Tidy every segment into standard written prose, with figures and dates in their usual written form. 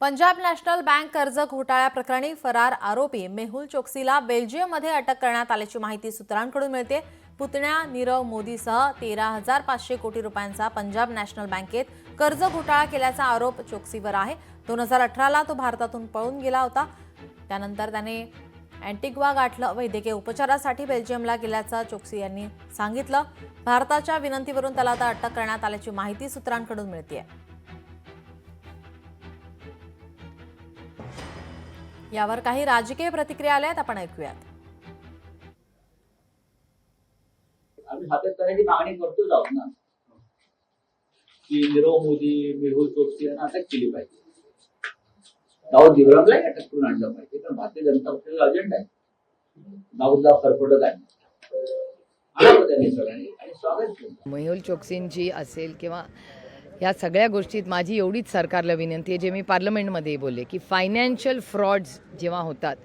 Punjab national bank कर्ज घोटाळ्याप्रकरणी फरार आरोपी मेहुल चोक्सीला बेल्जियममध्ये अटक करण्यात आल्याची माहिती सूत्रांकडून मिळते। पुतण्या नीरव मोदीसह 13,500 कोटी रुपयांचा पंजाब नॅशनल बँकेत कर्ज घोटाळा केल्याचा आरोप चोक्सीवर आहे। 2018ला तो भारतातून पळून गेला होता। त्यानंतर त्याने अँटिग्वा गाठलं। वैद्यकीय उपचारासाठी बेल्जियमला गेल्याचं चोक्सी यांनी सांगितलं। भारताच्या विनंतीवरून त्याला आता अटक करण्यात आल्याची माहिती सूत्रांकडून मिळते। यावर काही राजकीय प्रतिक्रिया आल्या आहेत, आपण ऐकूयात। आम्ही सातत्याने मागणी करतोच आहोत ना की नीरव मोदी मेहुल चोक्सी यांना अटक केली पाहिजे। दाऊद इब्राहिमला अटक करून आणलं पाहिजे, कारण भारतीय जनता पक्षाचा अजेंडा आहे दाऊदला फरफटत आणणं। त्यांनी सगळ्यांनी आणि स्वागत केलं। मेहुल चोक्सींची असेल किंवा या सगळ्या गोष्टीत माझी एवढीच सरकारला विनंती आहे, जे मी पार्लमेंटमध्ये बोलले की फायनान्शियल फ्रॉड्स जेव्हा होतात,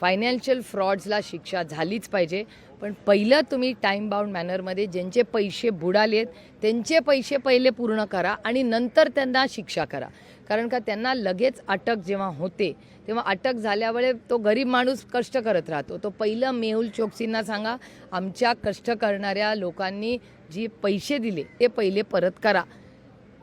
फायनान्शियल फ्रॉड्सला शिक्षा झालीच पाहिजे। पण पहिलं तुम्ही टाईम बाउंड मॅनरमध्ये ज्यांचे पैसे बुडालेत त्यांचे पैसे पहिले पूर्ण करा आणि नंतर त्यांना शिक्षा करा। कारण का त्यांना लगेच अटक जेव्हा होते तेव्हा अटक झाल्यामुळे तो गरीब माणूस कष्ट करत राहतो। तो पहिलं मेहुल चोक्सींना सांगा, आमच्या कष्ट करणाऱ्या लोकांनी जी पैसे दिले ते पहिले परत करा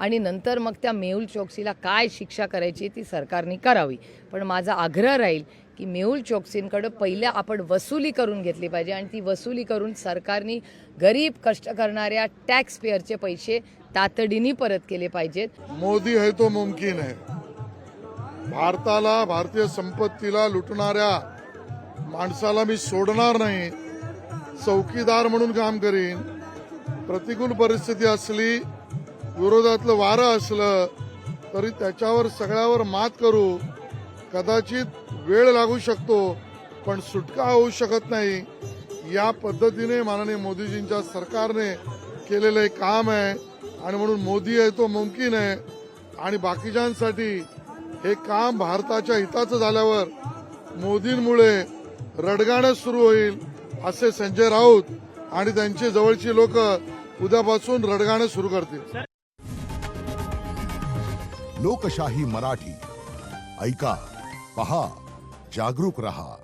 आणि नंतर मग त्या मेहुल चोक्सीला काय शिक्षा करायची ती सरकारने करावी। पण माझा आग्रह राहील की मेहुल चोक्सींकडे पहिले आपण वसुली करून घेतली पाहिजे आणि ती वसुली करून सरकारने गरीब कष्ट करणाऱ्या टॅक्स पेअरचे पैसे तातडीने परत केले पाहिजेत। मोदी है तो मुमकिन है। भारताला, भारतीय संपत्तीला लुटणाऱ्या माणसाला मी सोडणार नाही। चौकीदार म्हणून काम करीन। प्रतिकूल परिस्थिती असली, विरोधातलं वारं असलं तरी त्याच्यावर सगळ्यावर मात करू। कदाचित वेळ लागू शकतो पण सुटका होऊ शकत नाही। या पद्धतीने माननीय मोदीजींच्या सरकारने केलेलं एक काम आहे आणि म्हणून मोदी आहे तो मुमकिन आहे। आणि बाकीच्यांसाठी हे काम भारताच्या हिताचं झाल्यावर मोदींमुळे रडगाणं सुरू होईल असे संजय राऊत आणि त्यांची जवळची लोक उद्यापासून रडगाणं सुरू करतील। लोकशाही मराठी ऐका, पहा, जागरूक रहा।